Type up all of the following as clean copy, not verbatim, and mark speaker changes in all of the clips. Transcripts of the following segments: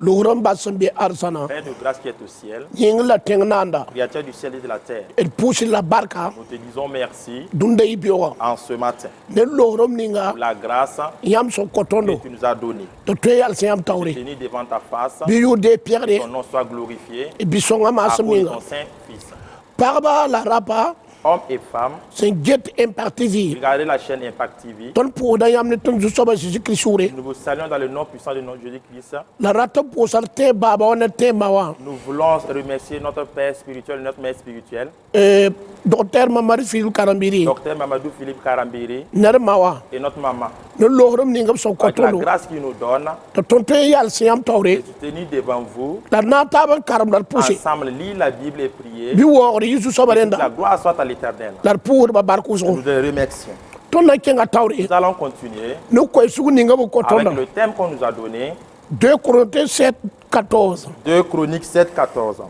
Speaker 1: L'oram basambi arsana.
Speaker 2: Père de grâce qui est au ciel,
Speaker 1: Yingla tengnanda.
Speaker 2: Créateur du ciel et de la terre,
Speaker 1: Et pousse la barca.
Speaker 2: nous te disons merci
Speaker 1: Dunda ibioa.
Speaker 2: en ce matin
Speaker 1: Ne l'oram ninga.
Speaker 2: pour la grâce
Speaker 1: Yam so
Speaker 2: que
Speaker 1: kotondo.
Speaker 2: tu nous as donnée.
Speaker 1: To tuyal siam tauri.
Speaker 2: Tenir devant ta face,
Speaker 1: Biyu de pierre.
Speaker 2: ton nom soit glorifié
Speaker 1: Et bisonga
Speaker 2: à cause de
Speaker 1: masaminga.
Speaker 2: ton Saint-Fils.
Speaker 1: Parba la rapa.
Speaker 2: Hommes et femmes,
Speaker 1: C'est jet impartivi.
Speaker 2: regardez la chaîne Impact TV.
Speaker 1: Ton pour dayam ne ton jusoba Jésus Christ.
Speaker 2: Nous vous saluons dans le nom puissant de notre Jésus-Christ.
Speaker 1: La rata pour salte baba on te mawa.
Speaker 2: Nous voulons remercier notre Père spirituel, notre Mère spirituelle,
Speaker 1: Docteur Mamari Phil Karambiri.
Speaker 2: Docteur Mamadou Philippe Karambiri
Speaker 1: Ner mawa.
Speaker 2: et notre maman.
Speaker 1: Ne l'oram ninga son
Speaker 2: Avec la
Speaker 1: kotondo.
Speaker 2: grâce qu'il nous donne,
Speaker 1: To ton tuyal siam tauri.
Speaker 2: de tenir devant vous,
Speaker 1: La nata ban karam dar pousse.
Speaker 2: ensemble, lire la Bible et prier.
Speaker 1: Bi wori Yesu
Speaker 2: La
Speaker 1: sobarenda.
Speaker 2: gloire soit à l'Éternel.
Speaker 1: La pour ba barkuso.
Speaker 2: Nous te remercions.
Speaker 1: Ton na kenga tauri.
Speaker 2: Nous allons continuer
Speaker 1: Ne koy sugu ninga bu
Speaker 2: avec
Speaker 1: kotondo.
Speaker 2: le thème qu'on nous a donné,
Speaker 1: 2 Corinthiens 7, 14.
Speaker 2: 2 Chroniques 7, 14.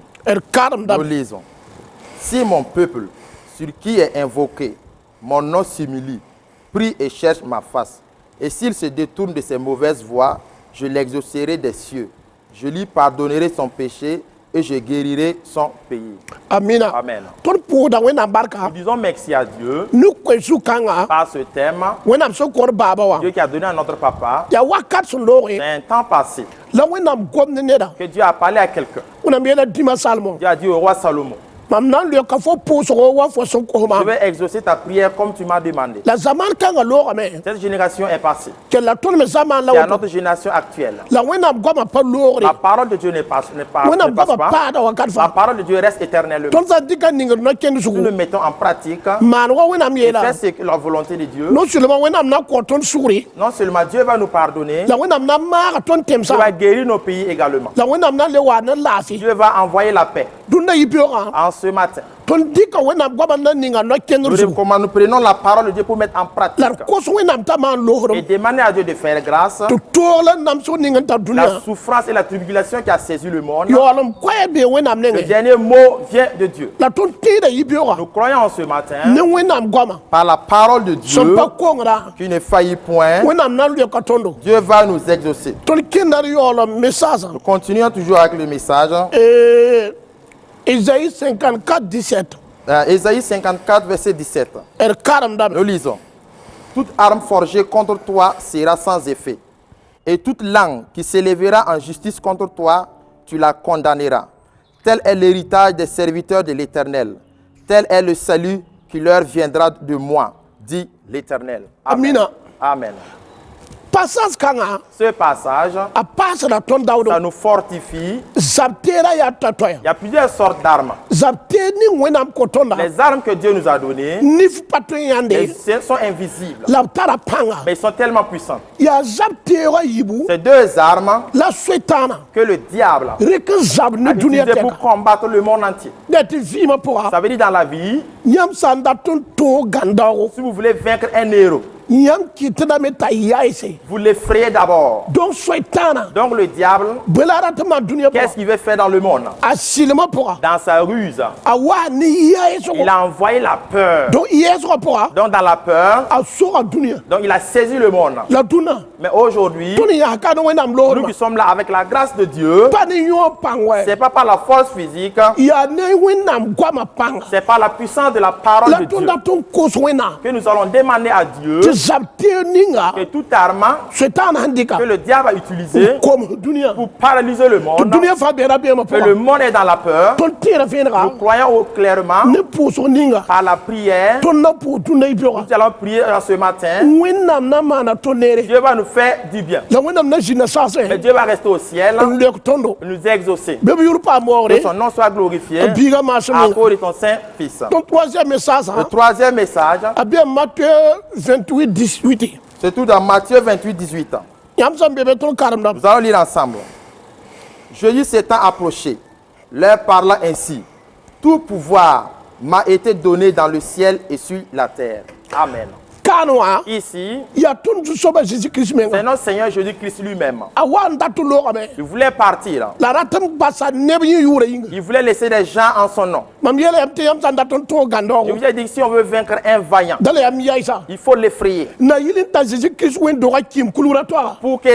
Speaker 1: Karam da.
Speaker 2: Nous lisons. Si mon peuple, sur qui est invoqué mon nom s'humilie, prie et cherche ma face, et s'il se détourne de ses mauvaises voies, je l'exaucerai des cieux. Je lui pardonnerai son péché et je guérirai son pays.
Speaker 1: Amina.
Speaker 2: Amen.
Speaker 1: Ton pour da wena barka.
Speaker 2: Nous disons merci à Dieu
Speaker 1: Nu koy su kanga.
Speaker 2: par ce thème.
Speaker 1: Wena so kor baba wa.
Speaker 2: Dieu qui a donné à notre papa,
Speaker 1: Ya wakat sun lori.
Speaker 2: c'est un temps passé
Speaker 1: La wena gom ne neda.
Speaker 2: que Dieu a parlé à quelqu'un.
Speaker 1: Una miela dima salmo.
Speaker 2: Dieu a dit au roi Salomon,
Speaker 1: Mam nan le ka fo pour so wa fo so ko ma.
Speaker 2: je vais exaucer ta prière comme tu m'as demandé.
Speaker 1: La zaman kanga lora me.
Speaker 2: Cette génération est passée.
Speaker 1: Que la ton me zaman la
Speaker 2: C'est à
Speaker 1: wa.
Speaker 2: notre génération actuelle.
Speaker 1: La wena goma pa lori.
Speaker 2: La parole de Dieu ne passe
Speaker 1: Wena
Speaker 2: pas.
Speaker 1: goma pa da wakat
Speaker 2: La
Speaker 1: fa.
Speaker 2: parole de Dieu reste éternellement.
Speaker 1: Ton sa dika ninga no ken
Speaker 2: Nous le
Speaker 1: sugu.
Speaker 2: mettons en pratique.
Speaker 1: Man wa wena
Speaker 2: Et
Speaker 1: miela.
Speaker 2: faire ce que la volonté de Dieu.
Speaker 1: Non seulement wena na ko ton suri.
Speaker 2: Non seulement Dieu va nous pardonner,
Speaker 1: La wena na ma ton
Speaker 2: Dieu va
Speaker 1: temsa.
Speaker 2: guérir nos pays également.
Speaker 1: La wena na le wa na lafi.
Speaker 2: Dieu va envoyer la paix
Speaker 1: Dunda ibiora.
Speaker 2: en ce matin.
Speaker 1: Ton dika wena goma na ninga no ken sugu.
Speaker 2: Comment nous prenons la parole de Dieu pour mettre en pratique
Speaker 1: La ko so wena ta man loro.
Speaker 2: et demander à Dieu de faire grâce.
Speaker 1: To tola nam so ninga ta
Speaker 2: La
Speaker 1: dunia.
Speaker 2: souffrance et la tribulation qui a saisi le monde.
Speaker 1: Yo alam kwae be wena
Speaker 2: Le
Speaker 1: mnenge.
Speaker 2: dernier mot vient de Dieu.
Speaker 1: La ton tira ibiora.
Speaker 2: Nous croyons en ce matin
Speaker 1: Ne wena goma.
Speaker 2: par la parole de Dieu
Speaker 1: Son pa kongra.
Speaker 2: qui ne faillit point.
Speaker 1: Wena na le katondo.
Speaker 2: Dieu va nous exaucer.
Speaker 1: Ton kindar yo alam message.
Speaker 2: Nous continuons toujours avec le message.
Speaker 1: Isaïe 54, 17.
Speaker 2: Ésaïe 54, verset 17.
Speaker 1: Karam dam.
Speaker 2: Nous lisons. Toute arme forgée contre toi sera sans effet. Et toute langue qui s'élèvera en justice contre toi, tu la condamneras. Tel est l'héritage des serviteurs de l'Éternel. Tel est le salut qui leur viendra de moi, dit l'Éternel. Amen.
Speaker 1: Amina.
Speaker 2: Amen.
Speaker 1: Passage kanga.
Speaker 2: Ce passage,
Speaker 1: A passe la ton daudo.
Speaker 2: ça nous fortifie.
Speaker 1: Zabtera ya tatoya.
Speaker 2: Il y a plusieurs sortes d'armes.
Speaker 1: Zabte ni wena kotonda.
Speaker 2: Les armes que Dieu nous a données,
Speaker 1: Nif patoyande.
Speaker 2: elles sont invisibles,
Speaker 1: La tara panga.
Speaker 2: mais elles sont tellement puissantes.
Speaker 1: Ya zabtera yibu.
Speaker 2: Ces deux armes
Speaker 1: La suetana.
Speaker 2: que le diable
Speaker 1: Reka zab
Speaker 2: a
Speaker 1: ni dunia
Speaker 2: utilisées pour
Speaker 1: teka.
Speaker 2: combattre le monde entier.
Speaker 1: Neti vima pora.
Speaker 2: Ça veut dire dans la vie,
Speaker 1: Yam sanda ton to gandao.
Speaker 2: si vous voulez vaincre un héros,
Speaker 1: Yam kitena meta yaise.
Speaker 2: vous l'effrayez d'abord.
Speaker 1: Donc suetana.
Speaker 2: Donc le diable,
Speaker 1: Belarata dunia pora.
Speaker 2: qu'est-ce qu'il veut faire dans le monde?
Speaker 1: Asilema pora.
Speaker 2: Dans sa ruse,
Speaker 1: Awa ni yaise.
Speaker 2: il a envoyé la peur.
Speaker 1: Donc yes pora.
Speaker 2: Donc dans la peur,
Speaker 1: Asura dunia.
Speaker 2: donc il a saisi le monde.
Speaker 1: La duna.
Speaker 2: Mais aujourd'hui,
Speaker 1: Tuni ya kano wenam
Speaker 2: nous
Speaker 1: lorma.
Speaker 2: qui sommes là avec la grâce de Dieu,
Speaker 1: Pani yo pangwe.
Speaker 2: c'est pas par la force physique,
Speaker 1: Ya ne wenam gwama panga.
Speaker 2: c'est par la puissance de la parole
Speaker 1: La
Speaker 2: de Dieu
Speaker 1: tunda ton kos wena.
Speaker 2: que nous allons demander à Dieu
Speaker 1: Te zabte ninga.
Speaker 2: que toute arme
Speaker 1: Setan handika.
Speaker 2: que le diable a utilisée
Speaker 1: Comme dunia.
Speaker 2: pour paralyser le
Speaker 1: To
Speaker 2: monde,
Speaker 1: dunia fa bera bema
Speaker 2: que le
Speaker 1: pora.
Speaker 2: monde est dans la peur,
Speaker 1: Ton tira fenra.
Speaker 2: nous croyons clairement
Speaker 1: Ne puso ninga.
Speaker 2: par la prière.
Speaker 1: Ton na pu tunda ibora.
Speaker 2: Nous allons prier ce matin.
Speaker 1: Wenam na mana tonere.
Speaker 2: Dieu va nous faire du bien.
Speaker 1: La wenam na jina
Speaker 2: Mais
Speaker 1: sase.
Speaker 2: Dieu va rester au ciel,
Speaker 1: Lek tondo.
Speaker 2: nous exaucer.
Speaker 1: Bebe yurpa
Speaker 2: Que
Speaker 1: more.
Speaker 2: son nom soit glorifié
Speaker 1: Biga
Speaker 2: à
Speaker 1: masemi.
Speaker 2: cause de ton Saint-Fils.
Speaker 1: Ton troisième message.
Speaker 2: Le troisième message,
Speaker 1: A bien Matthieu 28, 18.
Speaker 2: c'est tout dans Matthieu 28, 18.
Speaker 1: Yam sam bebe ton karam dam.
Speaker 2: Nous allons lire ensemble. Jésus s'étant approché, leur parlant ainsi, tout pouvoir m'a été donné dans le ciel et sur la terre. Amen.
Speaker 1: Kanwa.
Speaker 2: Ici,
Speaker 1: Ya tun tu soba Jésus Christ
Speaker 2: c'est
Speaker 1: menga.
Speaker 2: notre Seigneur Jésus-Christ lui-même.
Speaker 1: Awan datu lora me.
Speaker 2: Il voulait partir.
Speaker 1: La ratam basa nebi yure yinga.
Speaker 2: Il voulait laisser des gens en son nom.
Speaker 1: Mam yele yam te yam sanda ton to gando.
Speaker 2: Je vous ai dit que si on veut vaincre un vaillant,
Speaker 1: Dale yam yaisa.
Speaker 2: il faut l'effrayer.
Speaker 1: Na yilin ta Jésus Christ wen do kim kulura toi.
Speaker 2: Pour que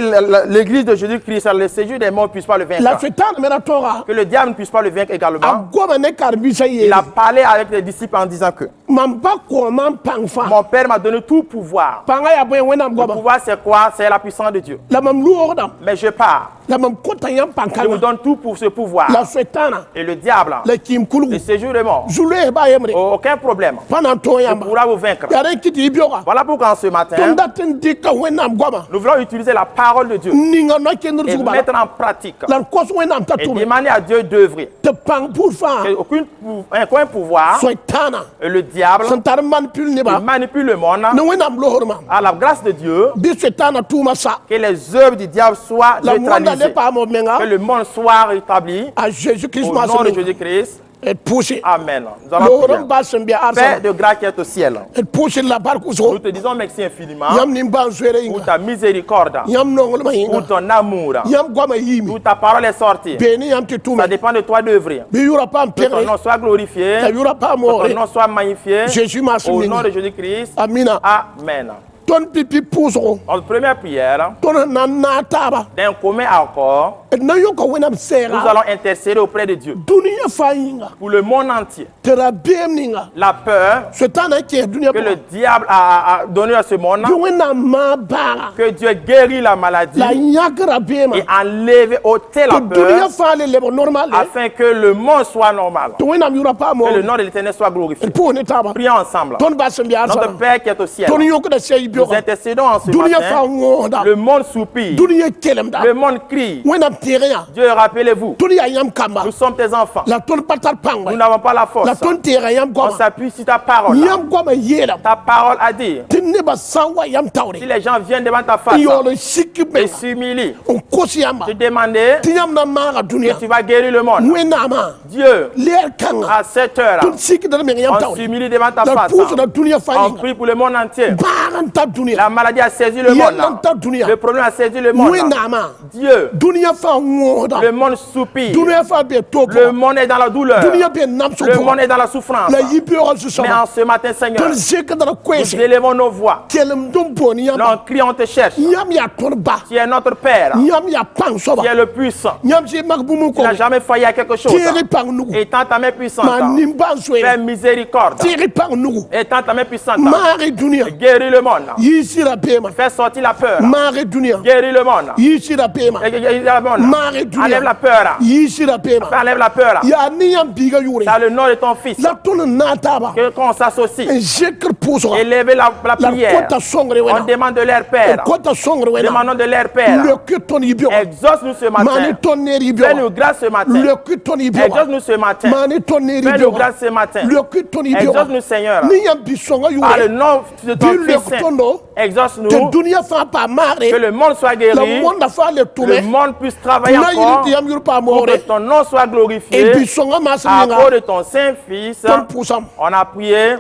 Speaker 2: l'église de Jésus-Christ, le séjour des morts, ne puisse pas le
Speaker 1: La
Speaker 2: vaincre.
Speaker 1: setan mena tora.
Speaker 2: Que le diable ne puisse pas le vaincre également.
Speaker 1: Agwa ne karbisa ye.
Speaker 2: Il a parlé avec les disciples en disant que
Speaker 1: Mam ba ko mam pangfa.
Speaker 2: mon Père m'a donné tout pouvoir.
Speaker 1: Panga ya boy wenam
Speaker 2: Le
Speaker 1: goba.
Speaker 2: pouvoir, c'est quoi? C'est la puissance de Dieu.
Speaker 1: La mam luordam.
Speaker 2: Mais je pars.
Speaker 1: La mam kota yam
Speaker 2: Je vous
Speaker 1: pankana.
Speaker 2: donne tout pour ce pouvoir.
Speaker 1: La setana.
Speaker 2: Et le diable,
Speaker 1: Le kim kulu.
Speaker 2: le séjour des morts,
Speaker 1: Zule ba yemre.
Speaker 2: aucun problème.
Speaker 1: Pendant to
Speaker 2: Il
Speaker 1: yamba.
Speaker 2: pourra vous vaincre.
Speaker 1: Yare kiti ibiora.
Speaker 2: Voilà pourquoi en ce matin,
Speaker 1: Tonda ten dika wenam goba.
Speaker 2: nous voulons utiliser la parole de Dieu
Speaker 1: Ninga no kendur
Speaker 2: et
Speaker 1: zuba.
Speaker 2: mettre en pratique
Speaker 1: La kos wenam
Speaker 2: et
Speaker 1: tatume.
Speaker 2: demander à Dieu d'œuvrer.
Speaker 1: Te pang pour fa.
Speaker 2: Aucun pouvoir,
Speaker 1: Setana.
Speaker 2: et le diable,
Speaker 1: Santar manipule ne
Speaker 2: il
Speaker 1: ba.
Speaker 2: manipule le monde.
Speaker 1: Ne wenam lohorma.
Speaker 2: À la grâce de Dieu,
Speaker 1: Bi setana tuma sa.
Speaker 2: que les œuvres du diable soient
Speaker 1: La monde
Speaker 2: neutralisées.
Speaker 1: n'est pas mo menga.
Speaker 2: Que le monde soit rétabli
Speaker 1: À Jésus Christ
Speaker 2: au
Speaker 1: ma
Speaker 2: nom de
Speaker 1: semaine.
Speaker 2: Jésus-Christ.
Speaker 1: Et pousser.
Speaker 2: Amen. Nous allons
Speaker 1: Lohorom
Speaker 2: prier.
Speaker 1: ba sembia
Speaker 2: Père
Speaker 1: arsana.
Speaker 2: de grâce qui est au ciel,
Speaker 1: Et pousser la barque
Speaker 2: nous
Speaker 1: so.
Speaker 2: te disons merci infiniment
Speaker 1: Yam nimba zwere
Speaker 2: pour
Speaker 1: inga.
Speaker 2: ta miséricorde,
Speaker 1: Yam nongol ma
Speaker 2: pour
Speaker 1: inga.
Speaker 2: ton amour,
Speaker 1: Yam goma yimi.
Speaker 2: pour ta parole est sortie.
Speaker 1: Beni yam te
Speaker 2: Ça
Speaker 1: tume.
Speaker 2: dépend de toi d'œuvrer.
Speaker 1: Bi yura pa
Speaker 2: Que ton
Speaker 1: mpere.
Speaker 2: nom soit glorifié,
Speaker 1: Ta yura pa
Speaker 2: que ton
Speaker 1: more.
Speaker 2: nom soit magnifié.
Speaker 1: Jésus ma
Speaker 2: Au nom
Speaker 1: semaine.
Speaker 2: de Jésus-Christ.
Speaker 1: Amina.
Speaker 2: Amen.
Speaker 1: Ton pipi pousso.
Speaker 2: Notre première prière,
Speaker 1: Ton nana taba.
Speaker 2: d'un commun accord,
Speaker 1: Et na yoko wenam
Speaker 2: nous
Speaker 1: sera.
Speaker 2: allons intercéder auprès de Dieu
Speaker 1: Dunia fa inga.
Speaker 2: pour le monde entier.
Speaker 1: Tera bem ninga.
Speaker 2: La peur
Speaker 1: Setana ke dunia
Speaker 2: que
Speaker 1: pa.
Speaker 2: le diable a donnée à ce monde,
Speaker 1: Yo wenam ma bara.
Speaker 2: que Dieu guérit la maladie
Speaker 1: La yakra bema.
Speaker 2: et enlève, ôter la
Speaker 1: Que dunia
Speaker 2: peur
Speaker 1: fa le lebo normal.
Speaker 2: afin que le monde soit normal.
Speaker 1: To wenam yura pa mo.
Speaker 2: Que le nom de l'Éternel soit glorifié.
Speaker 1: Pour ne taba.
Speaker 2: Prions ensemble.
Speaker 1: Ton ba sembia
Speaker 2: Notre
Speaker 1: arsana.
Speaker 2: Père qui est au ciel,
Speaker 1: Ton yoko da sey
Speaker 2: nous
Speaker 1: biora.
Speaker 2: intercédons en ce
Speaker 1: Dunia fa
Speaker 2: matin.
Speaker 1: ngoda.
Speaker 2: Le monde soupire,
Speaker 1: Dunia kelem da.
Speaker 2: le monde crie.
Speaker 1: Wenam terea.
Speaker 2: Dieu, rappelez-vous,
Speaker 1: Dunia yam kamba.
Speaker 2: nous sommes tes enfants.
Speaker 1: La ton patar
Speaker 2: Nous
Speaker 1: pangwa.
Speaker 2: n'avons pas la
Speaker 1: La
Speaker 2: force.
Speaker 1: ton tera yam
Speaker 2: On
Speaker 1: goma.
Speaker 2: s'appuie sur ta parole.
Speaker 1: Yam goma yela.
Speaker 2: Ta parole a dit,
Speaker 1: Tinne ba sawa yam
Speaker 2: si
Speaker 1: tawre.
Speaker 2: les gens viennent devant ta face
Speaker 1: Yo le sikki
Speaker 2: et
Speaker 1: be.
Speaker 2: s'humilient,
Speaker 1: On kosi yamba.
Speaker 2: te demander
Speaker 1: Tinyam na mara dunia.
Speaker 2: que tu vas guérir le monde.
Speaker 1: Wenama.
Speaker 2: Dieu,
Speaker 1: Leer kanga.
Speaker 2: à cette heure,
Speaker 1: Ton sikki da me yam
Speaker 2: on
Speaker 1: tawre.
Speaker 2: s'humilie devant ta
Speaker 1: La
Speaker 2: face.
Speaker 1: pousse da dunia fa
Speaker 2: On
Speaker 1: inga.
Speaker 2: prie pour le monde entier.
Speaker 1: Baran ta dunia.
Speaker 2: La maladie a saisi le
Speaker 1: Yalla
Speaker 2: monde.
Speaker 1: ta dunia.
Speaker 2: Le problème a saisi le monde.
Speaker 1: Wenama.
Speaker 2: Dieu,
Speaker 1: Dunia fa ngoda.
Speaker 2: le monde soupire.
Speaker 1: Dunia fa be topo.
Speaker 2: Le monde est dans la douleur.
Speaker 1: Dunia be nam so
Speaker 2: Le
Speaker 1: po.
Speaker 2: monde est dans la souffrance.
Speaker 1: La yibiora su
Speaker 2: Mais
Speaker 1: sama.
Speaker 2: en ce matin, Seigneur,
Speaker 1: Ton sikki da
Speaker 2: nous
Speaker 1: kwese.
Speaker 2: élevons nos voix.
Speaker 1: Kelem dum poni
Speaker 2: Nous
Speaker 1: yamba.
Speaker 2: crions, on te cherche.
Speaker 1: Yam ya ton ba.
Speaker 2: Tu es notre Père.
Speaker 1: Yam ya pang soba.
Speaker 2: Tu es le puissant.
Speaker 1: Nyam si magbumu
Speaker 2: Tu
Speaker 1: ko.
Speaker 2: n'as jamais failli à quelque chose.
Speaker 1: Tiri pang nugu.
Speaker 2: Étends ta main puissante.
Speaker 1: Ma nimban
Speaker 2: Fais
Speaker 1: swere.
Speaker 2: miséricorde.
Speaker 1: Tiri pang nugu.
Speaker 2: Étends ta main puissante.
Speaker 1: Mari dunia.
Speaker 2: Guéris le monde.
Speaker 1: Yisira bema.
Speaker 2: Fais sortir la peur.
Speaker 1: Mari dunia.
Speaker 2: Guéris le monde.
Speaker 1: Yisira bema.
Speaker 2: Guéris le monde.
Speaker 1: Mari dunia.
Speaker 2: Enlève la peur.
Speaker 1: Yisira bema.
Speaker 2: Enlève la peur.
Speaker 1: Ya niyam biga yure.
Speaker 2: Dans le nom de ton Fils.
Speaker 1: La tonu nataba.
Speaker 2: Que qu'on s'associe.
Speaker 1: En jekr puso.
Speaker 2: Élevez la
Speaker 1: La
Speaker 2: prière.
Speaker 1: kota songre
Speaker 2: On
Speaker 1: wena.
Speaker 2: demande de leur Père.
Speaker 1: Kota songre wena.
Speaker 2: Demandons de leur Père.
Speaker 1: Le kuton ibio.
Speaker 2: Exauce-nous ce
Speaker 1: Mani
Speaker 2: matin.
Speaker 1: tonner ibio.
Speaker 2: Fais-nous grâce ce matin.
Speaker 1: Le kuton ibio.
Speaker 2: Exauce-nous ce matin.
Speaker 1: Mani tonner
Speaker 2: Fais-nous
Speaker 1: ibio.
Speaker 2: grâce ce matin.
Speaker 1: Le kuton ibio.
Speaker 2: Exauce-nous, Seigneur.
Speaker 1: Niyam bisonga
Speaker 2: Par le
Speaker 1: yure.
Speaker 2: nom de ton
Speaker 1: Dis le
Speaker 2: Fils Saint.
Speaker 1: kutondo. Te
Speaker 2: Exauce-nous.
Speaker 1: dunia fa pa
Speaker 2: Que
Speaker 1: mare.
Speaker 2: le monde soit
Speaker 1: La
Speaker 2: guéri.
Speaker 1: monde fa le
Speaker 2: Le
Speaker 1: tume.
Speaker 2: monde puisse travailler
Speaker 1: Na yiri
Speaker 2: encore.
Speaker 1: yam yur pa
Speaker 2: Pour que
Speaker 1: more.
Speaker 2: ton nom soit
Speaker 1: Et
Speaker 2: glorifié.
Speaker 1: bisonga
Speaker 2: À
Speaker 1: masinga.
Speaker 2: cause de ton Saint-Fils.
Speaker 1: Ton pusam.
Speaker 2: On a prié.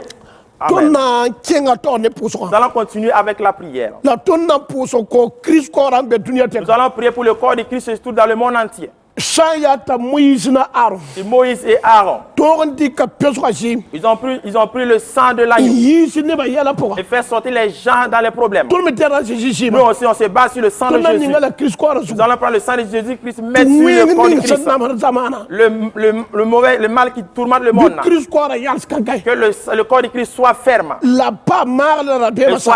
Speaker 1: Ton
Speaker 2: Amen.
Speaker 1: na kenga to ne puso.
Speaker 2: Nous allons continuer avec la prière.
Speaker 1: La ton na puso ko Christ ko rambe dunia te.
Speaker 2: Nous allons prier pour le corps de Christ et tout dans le monde entier.
Speaker 1: Saya ta Moïse na Aaron.
Speaker 2: Et Moïse et Aaron,
Speaker 1: Toron di ka peso kasi.
Speaker 2: ils ont pris le sang de l'agneau
Speaker 1: Yisi ne ba yala poka.
Speaker 2: et fait sortir les gens dans les problèmes.
Speaker 1: Ton me tera Jésus
Speaker 2: Nous
Speaker 1: ma.
Speaker 2: aussi, on se base sur le sang de
Speaker 1: Ton na
Speaker 2: Jésus.
Speaker 1: ninga la Christ ko rasu.
Speaker 2: Nous allons prendre le sang de Jésus-Christ, mettre sur le corps de
Speaker 1: Ni
Speaker 2: Christ.
Speaker 1: sanna zamana.
Speaker 2: Le mal qui tourmente le monde.
Speaker 1: Christ ko ra yals kankai.
Speaker 2: Que le corps de Christ soit ferme.
Speaker 1: La pa mar la be
Speaker 2: Et
Speaker 1: ma
Speaker 2: soit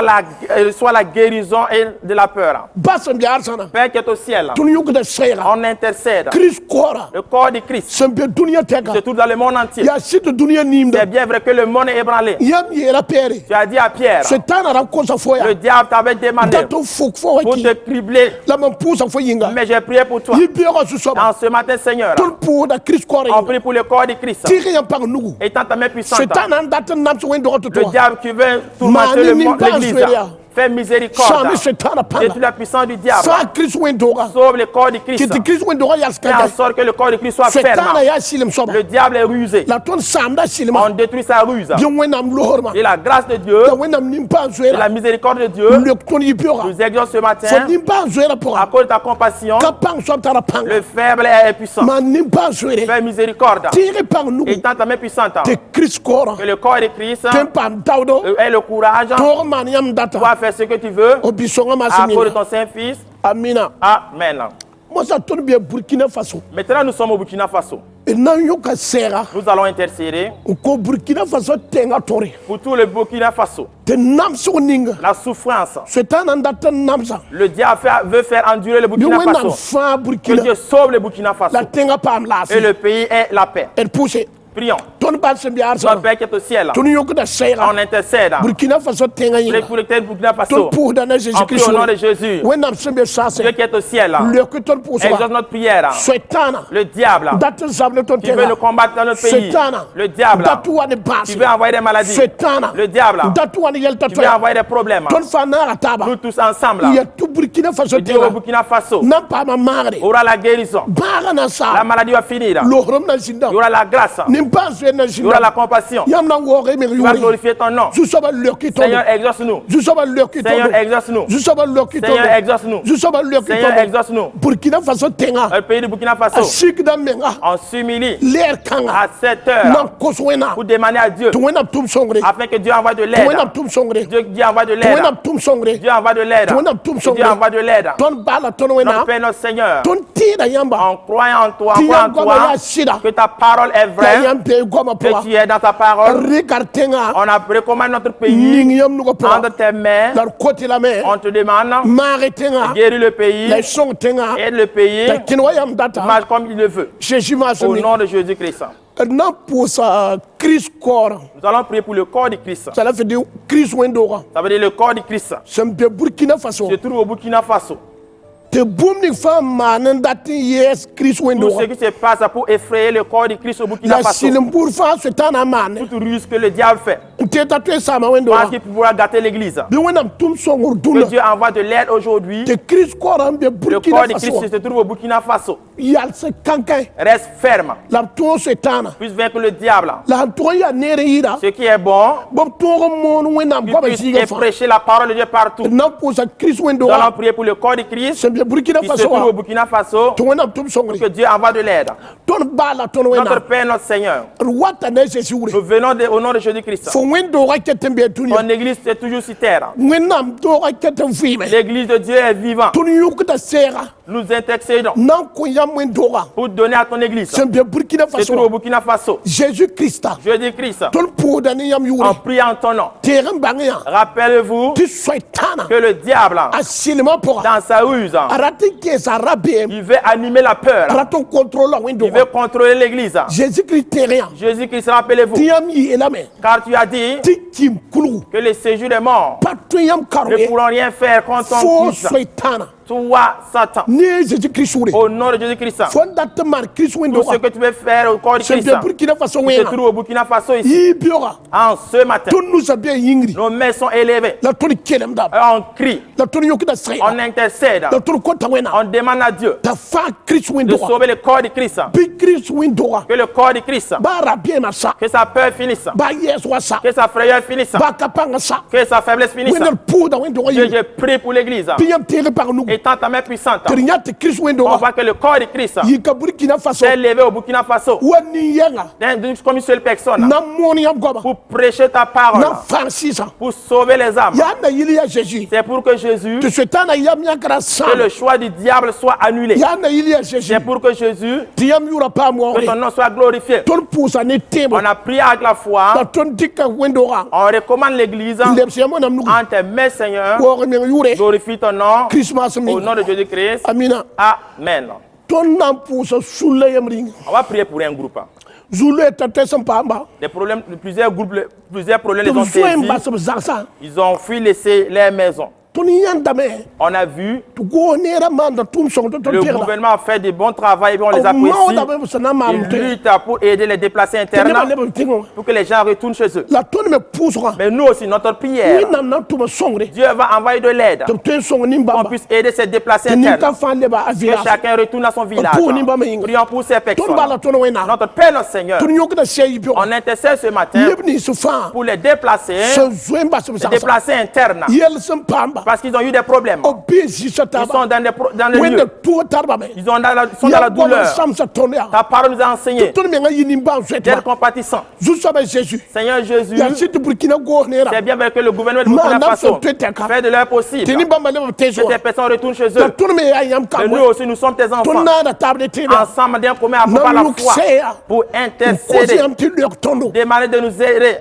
Speaker 1: sa.
Speaker 2: la guérison et de la peur.
Speaker 1: Basam bi arsana.
Speaker 2: Père qui est au ciel,
Speaker 1: Ton yuk da sera.
Speaker 2: on intercède.
Speaker 1: Christ ko ra.
Speaker 2: Le corps de Christ
Speaker 1: Sembe dunia teka.
Speaker 2: se trouve dans le monde entier.
Speaker 1: Ya sit dunia nimda.
Speaker 2: C'est bien vrai que le monde est ébranlé.
Speaker 1: Yam yera pere.
Speaker 2: Tu as dit à Pierre,
Speaker 1: Setan ara ko sa
Speaker 2: le
Speaker 1: foya.
Speaker 2: diable t'avait demandé
Speaker 1: Dato fuk fo
Speaker 2: pour
Speaker 1: waki.
Speaker 2: te cribler.
Speaker 1: La man pusa fo yinga.
Speaker 2: Mais j'ai prié pour toi.
Speaker 1: Yibero su soba.
Speaker 2: En ce matin, Seigneur,
Speaker 1: Ton pu da Christ ko ra.
Speaker 2: on prie pour le corps de Christ.
Speaker 1: Tiri yam pang nugu.
Speaker 2: Étant ta main puissante.
Speaker 1: Setan an datan nam so wendo to
Speaker 2: Le
Speaker 1: to.
Speaker 2: diable qui veut tourmenter
Speaker 1: Mani
Speaker 2: le
Speaker 1: ni
Speaker 2: monde,
Speaker 1: pas
Speaker 2: l'église.
Speaker 1: Australia.
Speaker 2: Fais miséricorde.
Speaker 1: Sami Satan panga.
Speaker 2: Détruis la puissance du diable.
Speaker 1: Sa Christ wendora.
Speaker 2: Sauve le corps du Christ.
Speaker 1: Kiti Christ wendora
Speaker 2: Fais en
Speaker 1: yaskaka.
Speaker 2: sorte que le corps du Christ soit
Speaker 1: Satan
Speaker 2: ferme.
Speaker 1: ya silim soba.
Speaker 2: Le diable est rusé.
Speaker 1: La ton samda
Speaker 2: On
Speaker 1: silima.
Speaker 2: détruit sa ruse.
Speaker 1: Bien wenam lohorma.
Speaker 2: Et la grâce de Dieu,
Speaker 1: Da wenam nimpa
Speaker 2: et
Speaker 1: zoera.
Speaker 2: la miséricorde de Dieu,
Speaker 1: Le ton yipiora.
Speaker 2: nous exauce ce
Speaker 1: So
Speaker 2: matin
Speaker 1: nimpa zoera
Speaker 2: à
Speaker 1: pora.
Speaker 2: cause de ta compassion.
Speaker 1: Ka pang so tara panga.
Speaker 2: Le faible est puissant.
Speaker 1: Ma nimpa zoere.
Speaker 2: Fais miséricorde.
Speaker 1: Tire pang nugu.
Speaker 2: Et tends ta main puissante.
Speaker 1: Te Christ kora.
Speaker 2: Que le corps de Christ
Speaker 1: Tempam tawdo.
Speaker 2: ait le courage
Speaker 1: Tor man yam data.
Speaker 2: pour faire ce que tu veux
Speaker 1: Obisonga
Speaker 2: à cause de
Speaker 1: masimina.
Speaker 2: ton Saint-Fils.
Speaker 1: Amina.
Speaker 2: Amen.
Speaker 1: Moi ça tourne bien Burkina Faso.
Speaker 2: Maintenant, nous sommes au Burkina Faso.
Speaker 1: Et nan yoka sera.
Speaker 2: Nous allons intercéder
Speaker 1: Ko Burkina Faso tenga tori.
Speaker 2: pour tout le Burkina Faso.
Speaker 1: Te nam so ninga.
Speaker 2: La souffrance.
Speaker 1: Setan andata namsa.
Speaker 2: Le diable veut faire endurer le
Speaker 1: Yo
Speaker 2: Burkina
Speaker 1: wenam
Speaker 2: Faso.
Speaker 1: fa
Speaker 2: Que
Speaker 1: Burkina.
Speaker 2: Dieu sauve le Burkina Faso.
Speaker 1: La tenga pam
Speaker 2: Et
Speaker 1: lasi.
Speaker 2: le pays est la paix.
Speaker 1: Elle pousse.
Speaker 2: Prions.
Speaker 1: Ton bal se biar
Speaker 2: Notre
Speaker 1: sa.
Speaker 2: Père qui est au ciel,
Speaker 1: Ton yoka da sera.
Speaker 2: on intercède.
Speaker 1: Burkina Faso tenga
Speaker 2: Prie
Speaker 1: yinga.
Speaker 2: pour le Burkina
Speaker 1: Ton
Speaker 2: Faso.
Speaker 1: pour dana Jésus
Speaker 2: On prie
Speaker 1: Christ.
Speaker 2: au nom de Jésus.
Speaker 1: Wenam se biar sa se.
Speaker 2: Dieu qui est au ciel,
Speaker 1: Le que ton pour
Speaker 2: exauce
Speaker 1: sa.
Speaker 2: notre prière.
Speaker 1: Setan.
Speaker 2: Le diable
Speaker 1: Data zable ton
Speaker 2: qui veut
Speaker 1: tenga.
Speaker 2: nous combattre dans notre pays.
Speaker 1: Setan.
Speaker 2: Le diable
Speaker 1: Datu wane
Speaker 2: qui
Speaker 1: basi.
Speaker 2: veut envoyer des maladies.
Speaker 1: Setan.
Speaker 2: Le diable
Speaker 1: Datu wane yelta
Speaker 2: qui veut
Speaker 1: toya.
Speaker 2: envoyer des problèmes.
Speaker 1: Ton fana ataba.
Speaker 2: Nous tous ensemble,
Speaker 1: Il y a tout Burkina Faso
Speaker 2: Dieu au
Speaker 1: tenga.
Speaker 2: Burkina Faso
Speaker 1: N'a pas ma marre.
Speaker 2: aura la guérison.
Speaker 1: Baga na
Speaker 2: La
Speaker 1: sa.
Speaker 2: maladie va finir.
Speaker 1: Lohrom na zinda.
Speaker 2: Il y aura la grâce.
Speaker 1: Nimpa zwe na
Speaker 2: Il y aura la
Speaker 1: zinda.
Speaker 2: compassion.
Speaker 1: Yam na wore me
Speaker 2: Tu vas
Speaker 1: yuri.
Speaker 2: glorifier ton nom.
Speaker 1: Zusaba loki tondo.
Speaker 2: Seigneur, exauce-nous.
Speaker 1: Zusaba loki
Speaker 2: Seigneur,
Speaker 1: tondo.
Speaker 2: exauce-nous.
Speaker 1: Zusaba loki
Speaker 2: Seigneur,
Speaker 1: tondo.
Speaker 2: exauce-nous.
Speaker 1: Zusaba loki
Speaker 2: Seigneur,
Speaker 1: tondo.
Speaker 2: exauce-nous.
Speaker 1: Burkina Faso tenga.
Speaker 2: Le pays du Burkina Faso,
Speaker 1: Asik da menga.
Speaker 2: on s'humilie
Speaker 1: L'air kanga.
Speaker 2: à 7
Speaker 1: Na
Speaker 2: heures
Speaker 1: koswena.
Speaker 2: pour demander à Dieu
Speaker 1: Tuwena tum songre.
Speaker 2: afin que Dieu envoie de l'aide.
Speaker 1: Tuwena tum songre.
Speaker 2: Dieu envoie de l'aide.
Speaker 1: Tuwena tum songre.
Speaker 2: Dieu envoie de l'aide.
Speaker 1: Tuwena tum
Speaker 2: Dieu
Speaker 1: songre.
Speaker 2: envoie de l'aide.
Speaker 1: Ton bala ton
Speaker 2: Notre
Speaker 1: wena.
Speaker 2: Père, notre Seigneur,
Speaker 1: Ton tira yamba.
Speaker 2: en croyant en toi, en
Speaker 1: Ti
Speaker 2: croyant en
Speaker 1: yamba
Speaker 2: toi,
Speaker 1: ya sida.
Speaker 2: que ta parole est
Speaker 1: Ya
Speaker 2: vraie,
Speaker 1: yampe goma
Speaker 2: que
Speaker 1: poa.
Speaker 2: tu es dans ta parole.
Speaker 1: Rikartenga.
Speaker 2: On a recommandé notre pays
Speaker 1: Ning yam nugo poa.
Speaker 2: entre tes mains.
Speaker 1: Dar côté la main.
Speaker 2: On te demande
Speaker 1: Mare tenga.
Speaker 2: guérir le pays,
Speaker 1: Les sons tenga.
Speaker 2: aide le pays,
Speaker 1: Ta kinwa yam data.
Speaker 2: marche comme il le veut.
Speaker 1: Jésus m'a
Speaker 2: Au
Speaker 1: semé.
Speaker 2: nom de Jésus-Christ.
Speaker 1: Na posa Christ corps.
Speaker 2: Nous allons prier pour le corps du Christ.
Speaker 1: Ça veut dire Christ wendora.
Speaker 2: Ça veut dire le corps du Christ.
Speaker 1: C'est un Burkina Faso.
Speaker 2: Se trouve au Burkina Faso.
Speaker 1: Te boom ni fa manan dati yes Christ
Speaker 2: Tout ce
Speaker 1: wendora.
Speaker 2: qui se passe pour effrayer le corps du Christ au Burkina
Speaker 1: La
Speaker 2: Faso.
Speaker 1: silembur fa setana man.
Speaker 2: Toute ruse que le diable fait.
Speaker 1: Te tatue sama
Speaker 2: Parce
Speaker 1: wendora.
Speaker 2: qu'il pourra gâter l'église.
Speaker 1: Bi wenam tum songur
Speaker 2: Que
Speaker 1: duna.
Speaker 2: Dieu envoie de l'aide aujourd'hui.
Speaker 1: Te Christ corps am be
Speaker 2: Le
Speaker 1: Burkina
Speaker 2: corps du Christ
Speaker 1: Faso.
Speaker 2: se trouve au Burkina Faso.
Speaker 1: Yal se kankan.
Speaker 2: Reste ferme.
Speaker 1: La to setana.
Speaker 2: Puisse vaincre le diable.
Speaker 1: La to ya nere ira.
Speaker 2: Ce qui est bon,
Speaker 1: Bob to mon wenam
Speaker 2: qu'il
Speaker 1: goba
Speaker 2: puisse
Speaker 1: siga fa.
Speaker 2: prêcher la parole de Dieu partout.
Speaker 1: Na posa Christ
Speaker 2: Nous allons
Speaker 1: wendora.
Speaker 2: prier pour le corps du Christ
Speaker 1: C'est bien Burkina
Speaker 2: qui se
Speaker 1: Faso.
Speaker 2: trouve au Burkina Faso.
Speaker 1: To wenam tum songri.
Speaker 2: Que Dieu envoie de l'aide.
Speaker 1: Ton bala ton
Speaker 2: Notre
Speaker 1: wenam.
Speaker 2: Père, notre Seigneur,
Speaker 1: Wata na Jésus wure.
Speaker 2: nous venons au nom de Jésus-Christ.
Speaker 1: Fo wendora ketembe tunia.
Speaker 2: Ton église est toujours sur terre.
Speaker 1: Wenam to ketem fime.
Speaker 2: L'église de Dieu est vivante.
Speaker 1: Ton yukta sera.
Speaker 2: Nous intercédons
Speaker 1: Nan ko yam wendora.
Speaker 2: pour donner à ton église.
Speaker 1: C'est bien Burkina
Speaker 2: Se trouve au
Speaker 1: Faso.
Speaker 2: Burkina Faso.
Speaker 1: Jésus Christ.
Speaker 2: Jésus-Christ,
Speaker 1: Ton pour dani yam
Speaker 2: en
Speaker 1: yure.
Speaker 2: priant en ton nom,
Speaker 1: Terem bangya.
Speaker 2: rappelez-vous
Speaker 1: Ti soitana.
Speaker 2: que le diable,
Speaker 1: Asilema pora.
Speaker 2: dans sa ruse,
Speaker 1: Arati kesa rabem.
Speaker 2: il veut animer la peur.
Speaker 1: Araton contrôle la
Speaker 2: Il
Speaker 1: wendora.
Speaker 2: veut contrôler l'église.
Speaker 1: Jésus Christ terrain.
Speaker 2: Jésus-Christ, rappelez-vous,
Speaker 1: Tiam yi elame.
Speaker 2: car tu as dit
Speaker 1: Ti tim kulu.
Speaker 2: que les séjours des morts
Speaker 1: Patun yam
Speaker 2: ne
Speaker 1: karoye.
Speaker 2: pourront rien faire contre ton
Speaker 1: Fo
Speaker 2: Christ.
Speaker 1: soitana.
Speaker 2: Toi, Satan,
Speaker 1: Ni Jésus Christ wure.
Speaker 2: au nom de Jésus-Christ,
Speaker 1: Fo date mar Christ
Speaker 2: tout ce
Speaker 1: wendora.
Speaker 2: que tu veux faire au corps de
Speaker 1: C'est
Speaker 2: Christ,
Speaker 1: bien Burkina Faso
Speaker 2: se
Speaker 1: wena.
Speaker 2: trouve au Burkina Faso ici.
Speaker 1: Yi biora.
Speaker 2: En ce matin,
Speaker 1: Ton nous a bien yingri.
Speaker 2: nos mains sont élevées.
Speaker 1: La ton kelem da.
Speaker 2: Et on crie,
Speaker 1: La ton yokida sey.
Speaker 2: on intercède,
Speaker 1: La ton kota wena.
Speaker 2: on demande à Dieu
Speaker 1: Ta fa Christ
Speaker 2: de
Speaker 1: wendora.
Speaker 2: sauver le corps de Christ.
Speaker 1: Bi Christ wendora.
Speaker 2: Que le corps de Christ,
Speaker 1: Ba rabie na sa.
Speaker 2: que sa peur finisse,
Speaker 1: Ba yes wa sa.
Speaker 2: que sa frayeur finisse,
Speaker 1: Ba kapanga sa.
Speaker 2: que sa faiblesse finisse.
Speaker 1: Wendel pou da wendora
Speaker 2: Dieu,
Speaker 1: yi.
Speaker 2: je prie pour l'église.
Speaker 1: Piyam tere par nous.
Speaker 2: Étends ta main puissante.
Speaker 1: Terinya te Christ
Speaker 2: On
Speaker 1: wendora.
Speaker 2: voit que le corps de Christ
Speaker 1: Yi ka Burkina Faso.
Speaker 2: s'est levé au Burkina Faso
Speaker 1: Wani yenga.
Speaker 2: comme une seule personne
Speaker 1: Na moni yam goba.
Speaker 2: pour prêcher ta parole,
Speaker 1: Na Francis.
Speaker 2: pour sauver les âmes.
Speaker 1: Ya na yili ya Jésus.
Speaker 2: C'est pour que Jésus,
Speaker 1: Tu setana yam yakara sa.
Speaker 2: que le choix du diable soit annulé.
Speaker 1: Ya na yili ya Jésus.
Speaker 2: C'est pour que Jésus,
Speaker 1: Tiam yura pa mo.
Speaker 2: que ton nom soit glorifié.
Speaker 1: Ton pousa ne tebo.
Speaker 2: On a prié avec la
Speaker 1: La
Speaker 2: foi.
Speaker 1: ton dika wendora.
Speaker 2: On recommande l'église
Speaker 1: Lebse mo nam nugu.
Speaker 2: en tes mains, Seigneur.
Speaker 1: Wo me yure.
Speaker 2: Glorifie ton nom
Speaker 1: Christmas mi.
Speaker 2: au nom de Jésus-Christ.
Speaker 1: Amina.
Speaker 2: Amen.
Speaker 1: Ton nam pousa sulle yam ring.
Speaker 2: On va prier pour un groupe.
Speaker 1: Zulu tata samba.
Speaker 2: Des problèmes, plusieurs groupes, plusieurs problèmes les
Speaker 1: Tu
Speaker 2: ont
Speaker 1: fais
Speaker 2: saisis.
Speaker 1: mbasam zaksa.
Speaker 2: Ils ont fui laisser leur maison. On a vu,
Speaker 1: le gouvernement
Speaker 2: le gouvernement a fait du bon travail et on les apprécie. Il lutte pour aider les déplacés internes, pour que les gens retournent chez eux. Mais nous aussi, notre prière, Dieu va envoyer de l'aide, qu'on puisse aider ces déplacés internes, que chacun retourne à son village. Prions pour ces personnes. Notre Père, notre Seigneur, on intercède ce matin pour les déplacés internes, parce qu'ils ont eu des problèmes. Ils sont dans les lieux. Ils sont dans la douleur. Ta parole nous a enseigné d'être compatissant. Seigneur Jésus, c'est bien que le gouvernement de Burkina Faso fait de leur possible que ces personnes retournent chez eux. Et nous aussi, nous sommes tes enfants. Ensemble, d'un premier appel par la foi pour intercéder, demander de nous aider.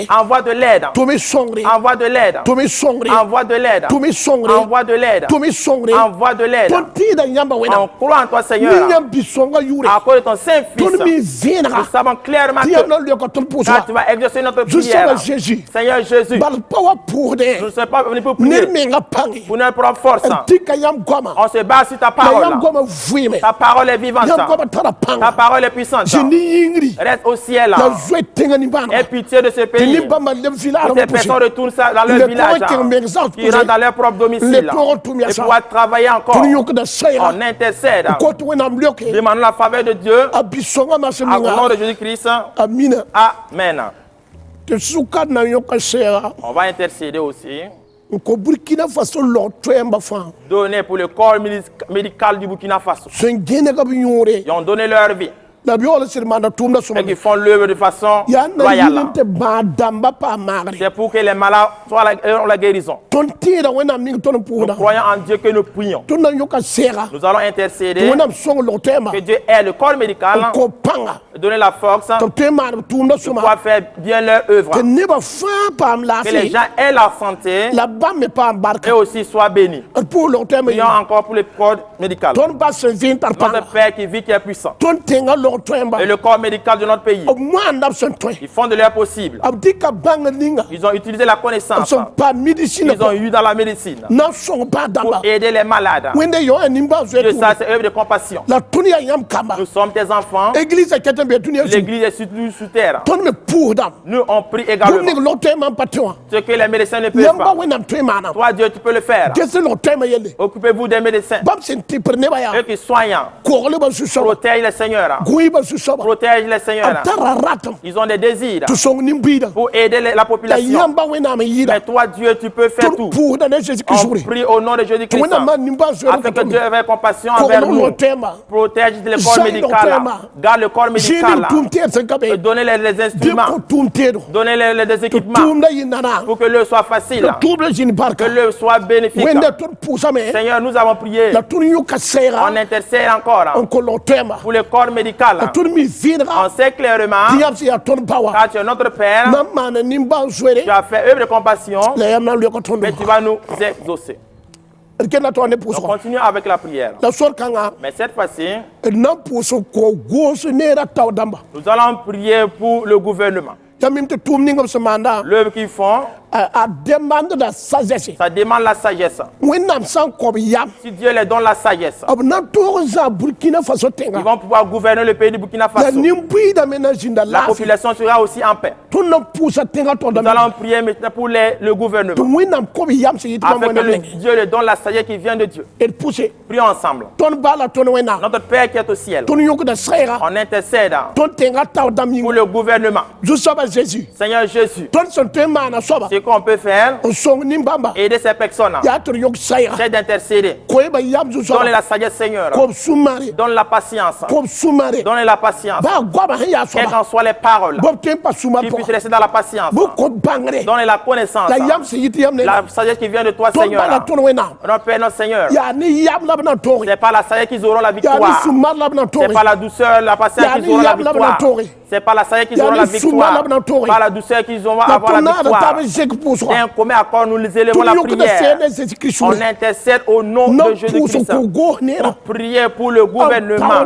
Speaker 2: Envoie de l'aide. Envoie de l'aide. Envoie de l'aide. Envoie de l'aide. Envoie de l'aide. On croit en toi, Seigneur. À cause de ton Saint-Fils, nous savons clairement que tu vas exaucer notre prière. Seigneur Jésus, nous ne sommes pas venus pour prier pour notre propre force. On se base sur ta parole. Ta parole est vivante. Ta parole est puissante. Reste au ciel. Aie pitié de ce pays. Que ces personnes retournent dans leur village, qui rentrent dans leur propre domicile et pouvoir travailler encore. On intercède. Demandons la faveur de Dieu. Au nom de Jésus-Christ. Amen. On va intercéder aussi. Donner pour le corps médical du Burkina Faso. Ils ont donné leur vie. Et qui font l'œuvre de façon royale. C'est pour que les malades soient la guérison. Nous croyons en Dieu que nous prions. Nous allons intercéder que Dieu ait le corps médical, donner la force de pouvoir faire bien leur œuvre. Que les gens aient la santé et aussi soient bénis. Prions encore pour le corps médical. Notre Père qui vit, qui est puissant. Et le corps médical de notre pays. Ils font de leur possible. Ils ont utilisé la connaissance. Ils ont eu dans la médecine pour aider les malades. Dieu, ça c'est œuvre de compassion. Nous sommes tes enfants. L'église est sous terre. Nous on prie également. Ce que les médecins ne peuvent pas. Toi Dieu tu peux le faire. Occupez-vous des médecins. Eux qui soignent. Protège les seigneurs. Protège les seigneurs. Ils ont des désirs pour aider la population. Mais toi, Dieu, tu peux faire tout. On prie au nom de Jésus-Christ. Afin que Dieu ait compassion envers nous. Protège le corps médical. Garde le corps médical. Donnez les instruments. Donnez les équipements. Pour que l'œuvre soit facile. Que l'œuvre soit bénéfique. Seigneur, nous avons prié. On intercède encore pour le corps médical. On sait clairement, car tu es notre Père, tu as fait œuvre de compassion, mais tu vas nous exaucer. On continue avec la prière. Mais cette fois-ci, nous allons prier pour le gouvernement. L'œuvre qu'ils font, ça demande la sagesse. Si Dieu les donne la sagesse, ils vont pouvoir gouverner le pays du Burkina Faso. La population sera aussi en paix. Nous allons prier maintenant pour le gouvernement, afin que Dieu leur donne la sagesse qui vient de Dieu. Prions ensemble. Notre Père qui est au ciel, on intercède pour le gouvernement. Seigneur Jésus, ce qu'on peut faire, aider ces personnes, c'est d'intercéder. Donne la sagesse, Seigneur. Donne la patience. Donne la patience. Quelles qu'en soient les paroles, qu'ils puissent rester dans la patience. Donne la connaissance. La sagesse qui vient de toi, Seigneur. Notre Père, notre Seigneur. C'est pas la sagesse qu'ils auront la victoire. C'est pas la douceur, la patience qu'ils auront la victoire. C'est par la sagesse qu'ils
Speaker 1: Ya
Speaker 2: auront
Speaker 1: ni
Speaker 2: la
Speaker 1: suma
Speaker 2: victoire.
Speaker 1: na tori.
Speaker 2: Par la douceur qu'ils auront
Speaker 1: Na
Speaker 2: avoir la
Speaker 1: tona da
Speaker 2: victoire.
Speaker 1: tabe jek puso.
Speaker 2: D'un commun accord, nous les élevons la
Speaker 1: Tuni yokuda
Speaker 2: prière.
Speaker 1: sene Jésus Christ.
Speaker 2: On intercède au nom
Speaker 1: Na
Speaker 2: de Jésus-Christ.
Speaker 1: puso ko go nera.
Speaker 2: Pour prier pour le gouvernement,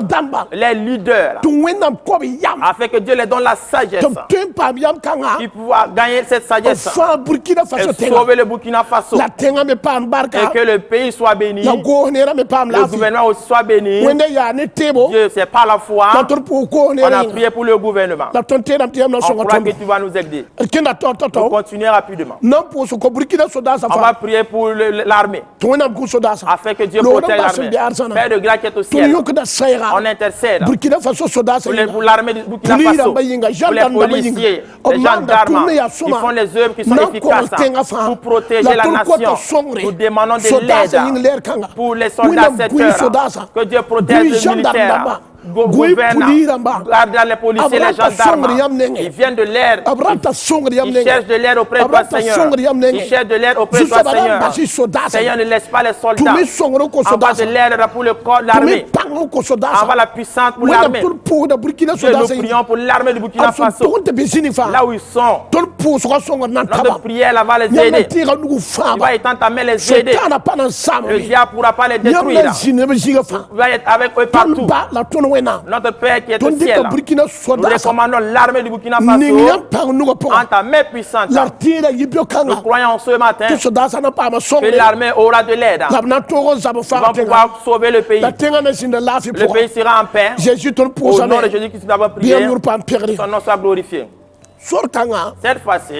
Speaker 2: les leaders,
Speaker 1: Tu wena ko bi yam.
Speaker 2: afin que Dieu les donne la sagesse.
Speaker 1: Tu tempa yam kanga.
Speaker 2: Ils pouvoir gagner cette sagesse
Speaker 1: Fa Burkina Faso
Speaker 2: et
Speaker 1: tenga.
Speaker 2: sauver le Burkina Faso.
Speaker 1: La tenga me pam
Speaker 2: Et
Speaker 1: barka.
Speaker 2: que le pays soit béni.
Speaker 1: La go nera me pam
Speaker 2: Le
Speaker 1: la.
Speaker 2: gouvernement aussi soit béni.
Speaker 1: Wende ya ne tebo.
Speaker 2: Dieu, c'est par la foi.
Speaker 1: La tur pour ko
Speaker 2: On
Speaker 1: nera.
Speaker 2: a prié pour le gouvernement.
Speaker 1: La tonte na tiam na
Speaker 2: On
Speaker 1: songa
Speaker 2: croit
Speaker 1: tombe.
Speaker 2: que tu vas nous aider.
Speaker 1: Kenda to to
Speaker 2: Pour
Speaker 1: to.
Speaker 2: continuer rapidement.
Speaker 1: Non pour ce ko Burkina soda sa
Speaker 2: On va
Speaker 1: fa.
Speaker 2: prier pour l'armée.
Speaker 1: Tu wena ku soda sa.
Speaker 2: Afin que Dieu
Speaker 1: Lord,
Speaker 2: protège
Speaker 1: basse
Speaker 2: l'armée.
Speaker 1: bi arsana.
Speaker 2: Père de grâce qui est au
Speaker 1: Tu
Speaker 2: ciel.
Speaker 1: yokuda saira.
Speaker 2: On intercède
Speaker 1: Burkina Faso soda sa.
Speaker 2: pour l'armée du Burkina
Speaker 1: Police
Speaker 2: Faso.
Speaker 1: bayinga,
Speaker 2: Pour les
Speaker 1: gendarme
Speaker 2: policiers,
Speaker 1: bayinga.
Speaker 2: les gendarmes.
Speaker 1: Omanda,
Speaker 2: Ils
Speaker 1: soma.
Speaker 2: font les œuvres qui sont
Speaker 1: Non,
Speaker 2: efficaces
Speaker 1: tenga fa.
Speaker 2: pour protéger
Speaker 1: La
Speaker 2: la
Speaker 1: tur kota
Speaker 2: nation.
Speaker 1: songre.
Speaker 2: Nous demandons de
Speaker 1: Soda sa ying
Speaker 2: l'aide
Speaker 1: ler kanga.
Speaker 2: pour les soldats
Speaker 1: Wina
Speaker 2: cette
Speaker 1: gui
Speaker 2: heure.
Speaker 1: soda sa.
Speaker 2: Que Dieu protège
Speaker 1: Gui
Speaker 2: les
Speaker 1: gendarme
Speaker 2: militaires.
Speaker 1: damba.
Speaker 2: Gouverne,
Speaker 1: Poliramba.
Speaker 2: garde les policiers, les
Speaker 1: Abrata songre yam
Speaker 2: gendarmes.
Speaker 1: nenge.
Speaker 2: Ils viennent de l'air.
Speaker 1: Abrata songre yam
Speaker 2: Ils
Speaker 1: nenge.
Speaker 2: cherchent de l'aide auprès de toi,
Speaker 1: Abrata
Speaker 2: Seigneur.
Speaker 1: songre yam nenge.
Speaker 2: Ils cherchent de l'aide auprès de
Speaker 1: Juste
Speaker 2: toi,
Speaker 1: bara
Speaker 2: Seigneur.
Speaker 1: basi soda sa.
Speaker 2: Seigneur, ne laisse pas les soldats.
Speaker 1: Tumi songre ko
Speaker 2: Envoie
Speaker 1: soda
Speaker 2: de
Speaker 1: sa.
Speaker 2: l'aide pour le corps de
Speaker 1: Tumi
Speaker 2: l'armée.
Speaker 1: pango ko soda
Speaker 2: Envoie
Speaker 1: sa.
Speaker 2: la puissance pour
Speaker 1: Wena
Speaker 2: l'armée.
Speaker 1: tur pour de Burkina
Speaker 2: Dieu,
Speaker 1: soda
Speaker 2: nous
Speaker 1: sa.
Speaker 2: prions pour l'armée du Burkina Faso.
Speaker 1: Tonte besini fa.
Speaker 2: Là où ils sont,
Speaker 1: Tur pour so songre nan
Speaker 2: notre
Speaker 1: taba.
Speaker 2: prière là va les
Speaker 1: Yama
Speaker 2: aider.
Speaker 1: tira nugu
Speaker 2: Il
Speaker 1: fa.
Speaker 2: va étendre ta main les aider.
Speaker 1: Satan pa nan sama.
Speaker 2: Le diable ne pourra pas les
Speaker 1: Yam
Speaker 2: détruire.
Speaker 1: na zine be ziga fa.
Speaker 2: Il va être avec eux partout.
Speaker 1: Tonba la ton wena.
Speaker 2: Notre Père qui est au
Speaker 1: Ton
Speaker 2: ciel,
Speaker 1: dika Burkina
Speaker 2: nous
Speaker 1: soda sa.
Speaker 2: recommandons l'armée du Burkina
Speaker 1: Ningyan
Speaker 2: Faso
Speaker 1: pa nugu po.
Speaker 2: en ta main puissante.
Speaker 1: La tira yibyo
Speaker 2: Nous
Speaker 1: kanga.
Speaker 2: croyons ce matin
Speaker 1: Tu soda sa na pa ma
Speaker 2: que
Speaker 1: songre.
Speaker 2: l'armée aura de l'aide.
Speaker 1: Labna toro zabo
Speaker 2: Ils
Speaker 1: fa
Speaker 2: vont
Speaker 1: tenga.
Speaker 2: pouvoir sauver le pays.
Speaker 1: La tenga na zinde lafi
Speaker 2: Le
Speaker 1: po.
Speaker 2: pays sera en paix.
Speaker 1: Jésus ton pour
Speaker 2: Au
Speaker 1: sa
Speaker 2: nom de
Speaker 1: me.
Speaker 2: Jésus-Christ, nous avons prié.
Speaker 1: Bien nur pan perdre.
Speaker 2: Son nom soit glorifié.
Speaker 1: Sor kanga.
Speaker 2: Cette fois-ci,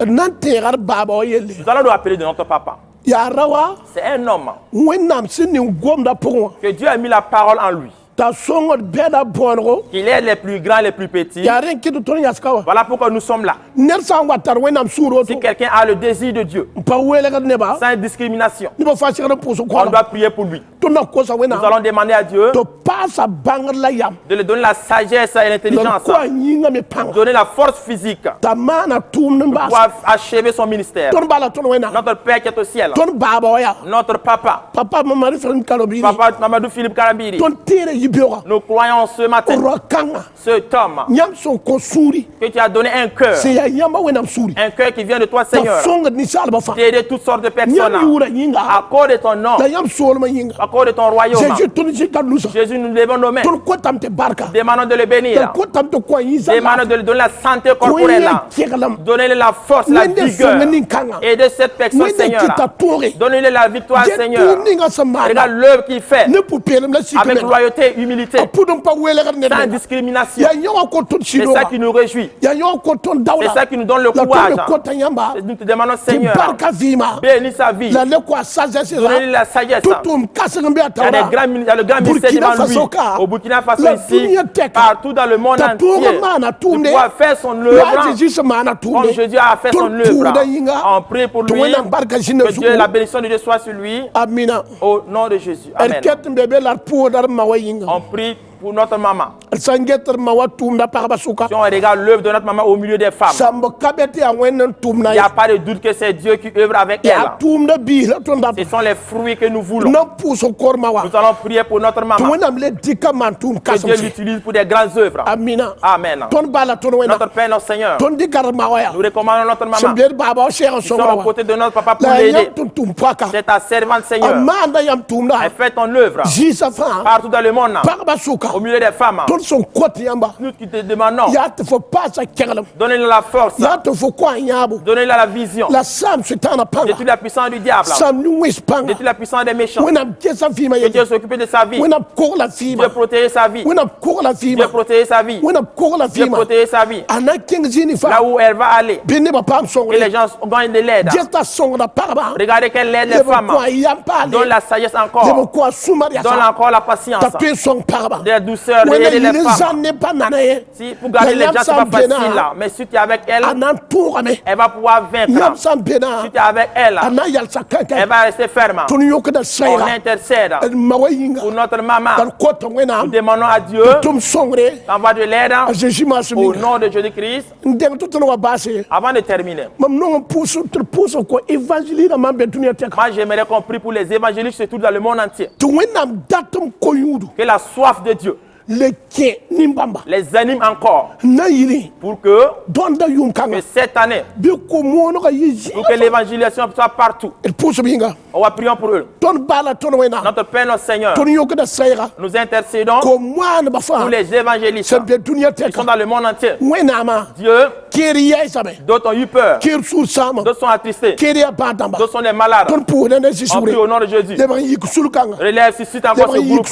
Speaker 1: Nan tegar baba yelle.
Speaker 2: nous allons nous appeler de notre papa.
Speaker 1: Ya rawa.
Speaker 2: C'est un homme
Speaker 1: Wenam sini gomda po.
Speaker 2: que Dieu a mis la parole en lui.
Speaker 1: Ta songo beda bonro.
Speaker 2: Qu'il est les plus grands, les plus petits.
Speaker 1: Ya ren kitu ton yaskawa.
Speaker 2: Voilà pourquoi nous sommes là.
Speaker 1: Ner sa watar wenam suro
Speaker 2: Si
Speaker 1: to.
Speaker 2: quelqu'un a le désir de Dieu,
Speaker 1: Pa wele ga neba.
Speaker 2: sans discrimination,
Speaker 1: Ni ba fa sikara pour so
Speaker 2: on
Speaker 1: ko.
Speaker 2: doit prier pour lui.
Speaker 1: To na ko sa wena.
Speaker 2: Nous allons demander à Dieu
Speaker 1: To pasa bangar la yam.
Speaker 2: de lui donner la sagesse et
Speaker 1: Lor
Speaker 2: l'intelligence,
Speaker 1: ko nyinga me panga.
Speaker 2: donner la force physique
Speaker 1: Ta mana tum
Speaker 2: pour
Speaker 1: nba.
Speaker 2: pouvoir achever son ministère.
Speaker 1: Ton bala ton wena.
Speaker 2: Notre Père qui est au ciel,
Speaker 1: Ton baba ya.
Speaker 2: notre papa,
Speaker 1: Papa mama referent kalobiri.
Speaker 2: Papa Mamadou Philippe Karambiri,
Speaker 1: Ton tere yibyo.
Speaker 2: nous croyons ce matin,
Speaker 1: Rokanga.
Speaker 2: cet homme
Speaker 1: Nyam son ko suri.
Speaker 2: que tu as donné un cœur,
Speaker 1: Se ya yamba wenam suri.
Speaker 2: un cœur qui vient de toi,
Speaker 1: Ta
Speaker 2: Seigneur,
Speaker 1: songa ni salba fa.
Speaker 2: d'aider toutes sortes de personnes
Speaker 1: Nyam yura yinga.
Speaker 2: à cause de ton nom,
Speaker 1: La yam solma yinga.
Speaker 2: à cause de ton royaume.
Speaker 1: Jésus ton jika lusa.
Speaker 2: Jésus, nous levons nos mains,
Speaker 1: Ton ko tam te barka.
Speaker 2: demandons de le
Speaker 1: Ton
Speaker 2: bénir,
Speaker 1: ko tam te ko yinza.
Speaker 2: demandons de lui donner la santé
Speaker 1: Ko
Speaker 2: corporelle,
Speaker 1: yen kegalam.
Speaker 2: donnez-lui la force, la
Speaker 1: Wende
Speaker 2: vigueur,
Speaker 1: songa ni kanga.
Speaker 2: aidez cette personne,
Speaker 1: Wende
Speaker 2: Seigneur,
Speaker 1: kita tore.
Speaker 2: donnez-lui la victoire,
Speaker 1: Je
Speaker 2: Seigneur.
Speaker 1: tourne nga samana.
Speaker 2: Regarde l'œuvre qu'il fait
Speaker 1: Ne pou pelem la
Speaker 2: avec
Speaker 1: sikme.
Speaker 2: loyauté et humilité,
Speaker 1: Apudum pa wele ga
Speaker 2: sans
Speaker 1: ne.
Speaker 2: discrimination.
Speaker 1: Ya nyawa ko ton
Speaker 2: C'est
Speaker 1: shido.
Speaker 2: ça qui nous réjouit.
Speaker 1: Ya nyawa ko ton
Speaker 2: C'est
Speaker 1: dawla.
Speaker 2: ça qui nous donne le
Speaker 1: La
Speaker 2: courage.
Speaker 1: ton ko tanyamba.
Speaker 2: Nous te demandons,
Speaker 1: Ti
Speaker 2: Seigneur,
Speaker 1: barka vima.
Speaker 2: bénis sa vie,
Speaker 1: La le ko sagesse
Speaker 2: donnez-lui
Speaker 1: la.
Speaker 2: la sagesse.
Speaker 1: Tutum kasenga
Speaker 2: Il y a
Speaker 1: atawra.
Speaker 2: il y a le grand mystère
Speaker 1: Burkina
Speaker 2: devant lui.
Speaker 1: Faso ka.
Speaker 2: Au Burkina Faso
Speaker 1: La
Speaker 2: ici,
Speaker 1: dunia teka.
Speaker 2: partout dans le monde
Speaker 1: Ta
Speaker 2: entier,
Speaker 1: tunga mana
Speaker 2: de
Speaker 1: tunde.
Speaker 2: pouvoir faire son
Speaker 1: Ya
Speaker 2: œuvre
Speaker 1: Jésus mana tunde.
Speaker 2: comme Jésus a fait son œuvre. On prie pour lui,
Speaker 1: Tuwena barka jine
Speaker 2: que Dieu, la
Speaker 1: zuko.
Speaker 2: bénédiction de Dieu soit sur lui,
Speaker 1: Amina.
Speaker 2: au nom de Jésus. Amen.
Speaker 1: Erket mbebe la pour dar mawayinga.
Speaker 2: On prie pour notre maman.
Speaker 1: Sangeter mawatum da parba suka.
Speaker 2: Si on regarde l'œuvre de notre maman au milieu des femmes,
Speaker 1: Sambo kabeti a wenen tumna
Speaker 2: il n'y
Speaker 1: ya.
Speaker 2: a pas de doute que c'est Dieu qui œuvre avec
Speaker 1: Ya
Speaker 2: elle.
Speaker 1: tumna bi la tonda.
Speaker 2: Ce sont les fruits que nous voulons.
Speaker 1: Non puso korma wa.
Speaker 2: Nous allons prier pour notre maman.
Speaker 1: Tuwena mle dika mantum
Speaker 2: Que Dieu
Speaker 1: kasam.
Speaker 2: l'utilise pour des grandes œuvres.
Speaker 1: Amina.
Speaker 2: Amen.
Speaker 1: Ton bala ton wena.
Speaker 2: Notre Père, notre Seigneur,
Speaker 1: Ton dikar mawaya.
Speaker 2: nous recommandons notre maman.
Speaker 1: Sembler baba cher
Speaker 2: Nous sommes aux
Speaker 1: somra.
Speaker 2: côtés de notre papa pour
Speaker 1: La
Speaker 2: l'aider.
Speaker 1: yam tum tum paka.
Speaker 2: C'est ta servante, Seigneur.
Speaker 1: Amanda yam tumna.
Speaker 2: Elle fait ton œuvre
Speaker 1: Jisa fa.
Speaker 2: partout dans le monde,
Speaker 1: Parba suka.
Speaker 2: au milieu des femmes.
Speaker 1: Ton son kote yamba.
Speaker 2: Nous qui te demandons,
Speaker 1: Ya te faut pas sa kegalam.
Speaker 2: donnez-nous la force,
Speaker 1: Ya te faut quoi nyabo.
Speaker 2: donnez-nous la vision
Speaker 1: La sam sutana
Speaker 2: de
Speaker 1: panga.
Speaker 2: toute la puissance du diable,
Speaker 1: Sam nu wis
Speaker 2: de
Speaker 1: panga.
Speaker 2: toute la puissance des méchants.
Speaker 1: Wena kesa fima
Speaker 2: Que
Speaker 1: ye.
Speaker 2: Dieu s'occupe de sa vie.
Speaker 1: Wena ko la
Speaker 2: Dieu
Speaker 1: fima.
Speaker 2: protéger sa vie.
Speaker 1: Wena ko la
Speaker 2: Dieu
Speaker 1: fima.
Speaker 2: protéger sa vie.
Speaker 1: Wena ko la
Speaker 2: Dieu
Speaker 1: fima.
Speaker 2: protéger sa vie.
Speaker 1: Ana king zini
Speaker 2: Là
Speaker 1: fa.
Speaker 2: où elle va aller,
Speaker 1: Bene ba pam
Speaker 2: que
Speaker 1: songre.
Speaker 2: les gens gagnent de l'aide.
Speaker 1: Jesta songra parba.
Speaker 2: Regardez qu'elle aide les
Speaker 1: Lebo
Speaker 2: femmes.
Speaker 1: kwa yamba
Speaker 2: Donne
Speaker 1: le.
Speaker 2: la sagesse
Speaker 1: Lebo
Speaker 2: encore.
Speaker 1: kwa sumari
Speaker 2: Donne
Speaker 1: asa.
Speaker 2: encore la patience.
Speaker 1: Tape song parba.
Speaker 2: De la douceur, de
Speaker 1: Wena
Speaker 2: aider les
Speaker 1: yile
Speaker 2: femmes.
Speaker 1: zanne pa nana ye.
Speaker 2: Si pour garder les gens, c'est pas facile là. Mais si tu es avec elle,
Speaker 1: Anan tour me.
Speaker 2: elle va pouvoir vaincre.
Speaker 1: Yam sam bena.
Speaker 2: Si tu es avec elle,
Speaker 1: Ana yal sa
Speaker 2: elle
Speaker 1: kaka.
Speaker 2: va rester ferme.
Speaker 1: Ton yok da
Speaker 2: On
Speaker 1: sayra.
Speaker 2: intercède
Speaker 1: Mawayinga.
Speaker 2: pour notre maman.
Speaker 1: Dans koto wena.
Speaker 2: Nous demandons à Dieu
Speaker 1: Tum songre.
Speaker 2: d'envoyer de l'aide
Speaker 1: A Jésus ma
Speaker 2: au
Speaker 1: sumi.
Speaker 2: nom de Jésus-Christ.
Speaker 1: Ndeng tout no base.
Speaker 2: Avant de terminer,
Speaker 1: Mam non puso puso ko évangile na mambe dunia tek.
Speaker 2: moi j'aimerais qu'on prie pour les évangélistes, surtout dans le monde entier.
Speaker 1: Tu wenam datum ko yudu.
Speaker 2: Que la soif de Dieu,
Speaker 1: le ke nimbamba
Speaker 2: les anime encore
Speaker 1: na yiri
Speaker 2: pour que
Speaker 1: donda yum kanga
Speaker 2: cette année,
Speaker 1: bi ko mono ka yiji
Speaker 2: pour que l'évangélisation soit partout.
Speaker 1: et pousse binga
Speaker 2: On va prier pour eux.
Speaker 1: ton bala ton wena
Speaker 2: Notre Père, notre Seigneur,
Speaker 1: ton yoka da sayra
Speaker 2: nous intercédons
Speaker 1: ko moana ba fa
Speaker 2: pour les évangélistes
Speaker 1: c'est bien dunia
Speaker 2: qui sont
Speaker 1: teka
Speaker 2: dans le monde entier.
Speaker 1: wena ma
Speaker 2: Dieu,
Speaker 1: kiri ya isabe
Speaker 2: d'autres ont eu peur,
Speaker 1: kir sur sama
Speaker 2: d'autres sont attristés,
Speaker 1: kiri ya badamba
Speaker 2: d'autres sont des malades.
Speaker 1: ton pour na
Speaker 2: On
Speaker 1: sisure
Speaker 2: prie au nom de Jésus.
Speaker 1: le ba yik sul kanga
Speaker 2: Relève, suscite encore ce groupe.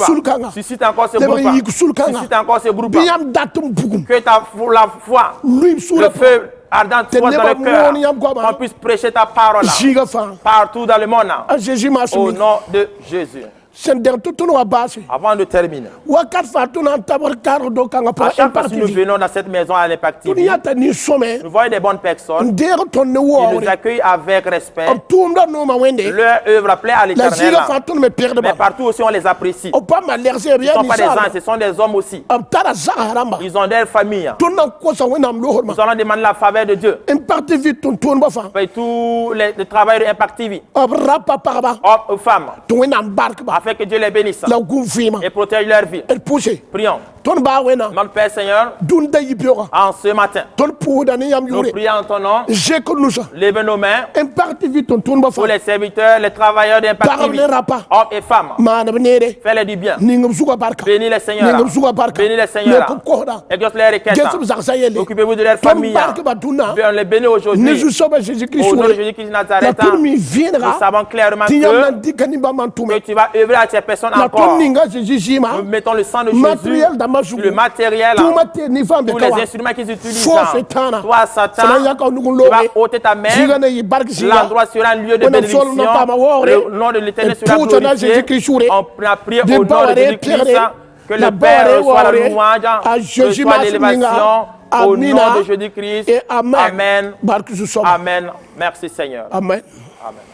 Speaker 2: Suscite encore ce groupe. Suscite encore ce groupe.
Speaker 1: biam datum bugum
Speaker 2: Que la foi,
Speaker 1: lui sur
Speaker 2: le feu ardent soit dans le cœur. Qu'on puisse prêcher ta parole
Speaker 1: jiga fa
Speaker 2: partout dans le monde.
Speaker 1: a Jésus ma
Speaker 2: Au nom de Jésus.
Speaker 1: sen der tutun wa basi
Speaker 2: Avant de terminer,
Speaker 1: wakat fa tunan tabar karo do kanga
Speaker 2: à
Speaker 1: pa
Speaker 2: chaque fois que nous venons dans cette maison à l'Impact TV,
Speaker 1: dunia ta ni some
Speaker 2: nous voyons des bonnes personnes
Speaker 1: der ton ne
Speaker 2: qui
Speaker 1: wo
Speaker 2: nous accueillent avec respect.
Speaker 1: tum da no ma wende
Speaker 2: Leur œuvre plaît à
Speaker 1: la
Speaker 2: l'Éternel.
Speaker 1: jiga fa tun me perdre
Speaker 2: Mais
Speaker 1: ba
Speaker 2: partout aussi, on les apprécie.
Speaker 1: o pas ma l'air c'est
Speaker 2: Ce
Speaker 1: rien
Speaker 2: ne sont
Speaker 1: ni
Speaker 2: pas des
Speaker 1: ça
Speaker 2: gens, ce sont des hommes aussi.
Speaker 1: tara zaharamba
Speaker 2: Ils ont des familles.
Speaker 1: ton na ko sa wena am lo horma
Speaker 2: Nous allons demander la faveur de Dieu.
Speaker 1: impacte vite ton ba fa
Speaker 2: Paye tout le travail de Impact TV,
Speaker 1: rapa paraba
Speaker 2: hommes ou femmes,
Speaker 1: ton wena am bark ba
Speaker 2: afin que Dieu les bénisse
Speaker 1: la gum fima
Speaker 2: et protège leur vie.
Speaker 1: et pousser
Speaker 2: Prions.
Speaker 1: ton ba wena
Speaker 2: Notre Père Seigneur,
Speaker 1: dun da yibioga
Speaker 2: en ce matin,
Speaker 1: ton pour da ni yam
Speaker 2: nous
Speaker 1: yure
Speaker 2: prions en ton nom.
Speaker 1: je ko nous
Speaker 2: Lève nos mains
Speaker 1: impacte vite ton ba
Speaker 2: pour
Speaker 1: fa
Speaker 2: les serviteurs, les travailleurs d'Impact TV,
Speaker 1: parle rapa
Speaker 2: hommes et femmes.
Speaker 1: mana benere
Speaker 2: Fais-les du bien.
Speaker 1: ni ngam suga barka
Speaker 2: Bénis les seigneurs.
Speaker 1: ni ngam suga barka
Speaker 2: Bénis les seigneurs.
Speaker 1: ko ko da
Speaker 2: Exauce les requêtes.
Speaker 1: gesu zaxayele
Speaker 2: Occupez-vous de leur
Speaker 1: ton
Speaker 2: famille.
Speaker 1: barka ba duna
Speaker 2: On les bénit
Speaker 1: ne
Speaker 2: aujourd'hui.
Speaker 1: je soba Jésus Christ
Speaker 2: Au nom de Jésus-Christ de
Speaker 1: la
Speaker 2: Nazareth,
Speaker 1: ton mi
Speaker 2: nous
Speaker 1: viendra
Speaker 2: savons clairement
Speaker 1: ti yam
Speaker 2: que,
Speaker 1: nan dikani ba man tume
Speaker 2: tu vas œuvrer à ces personnes
Speaker 1: la ton
Speaker 2: encore.
Speaker 1: ninga Jésus jima
Speaker 2: Nous mettons le sang de Jésus,
Speaker 1: matériel da masu
Speaker 2: le matériel,
Speaker 1: tout matériel ni fam be
Speaker 2: tous les
Speaker 1: kawa
Speaker 2: instruments qu'ils utilisent.
Speaker 1: fo fetana
Speaker 2: Toi, Satan,
Speaker 1: sana yaka nugun
Speaker 2: tu vas
Speaker 1: lobe
Speaker 2: ôter ta main.
Speaker 1: jiga yi barka jiga
Speaker 2: L'endroit sera un lieu de
Speaker 1: On a
Speaker 2: bénédiction.
Speaker 1: solo non pas ma wore.
Speaker 2: Le nom de l'Éternel
Speaker 1: Et
Speaker 2: sera
Speaker 1: tout dans
Speaker 2: glorifié.
Speaker 1: Jésus-Christ,
Speaker 2: On a prié
Speaker 1: de
Speaker 2: au nom de
Speaker 1: Bawaré,
Speaker 2: Jésus-Christ.
Speaker 1: Pierre,
Speaker 2: Que
Speaker 1: la
Speaker 2: le Père
Speaker 1: Bawaré,
Speaker 2: reçoit la
Speaker 1: Wawaré,
Speaker 2: louange,
Speaker 1: à Jésus,
Speaker 2: reçoit l'élévation.
Speaker 1: Masminga,
Speaker 2: Au
Speaker 1: Amina,
Speaker 2: nom de Jésus-Christ.
Speaker 1: et Amen.
Speaker 2: Amen.
Speaker 1: Barke su soba.
Speaker 2: Amen. Merci Seigneur.
Speaker 1: Amen.
Speaker 2: Amen.